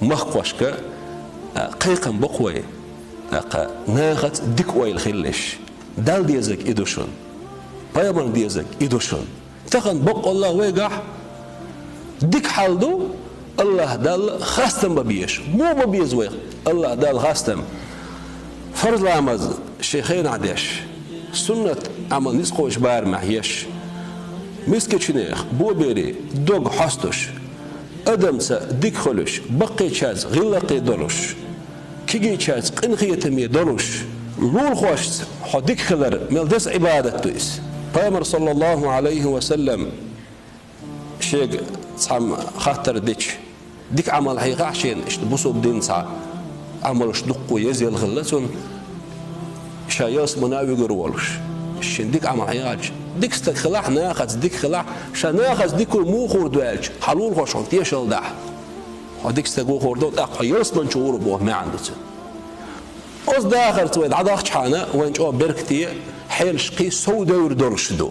مخوشك قيقم بقوي ناغت ديك ويل خلش دال ديزك إدوشون بايبان ديزك إدوشون تخن بق الله ويقح ديك حالدو الله دال خاستم ببيش مو ببيز ويق الله دال خاستم فرض العمز شيخين عديش سنة عمل نسقوش بار محيش مسكتشنيخ بو بيري دوغ حاستوش أدمسا ديك خلوش بقي تشاز غلقي دولوش كيجي تشاز قنخيتمي دولوش لول خوش حديك خلر ملدس عبادة تويس بيامر صلى الله عليه وسلم شيء صام خاطر ديك عمل حقيقة عشان اشتبصوا بدين ساعة عملوش دقوا يزي الغلتون شايس مناوي قرولش شين ديك عمل حقيقة ديك استخلاح ناخذ ديك خلاح شناخذ ديك الموخور دوالج حلول خوش عطيش الدح وديك استقو خوردو تاق يوس من شعور بوه ما عنده أص داخل تويد عضاخ حانا وين جو بركتي حيل شقي سودا يردون شدو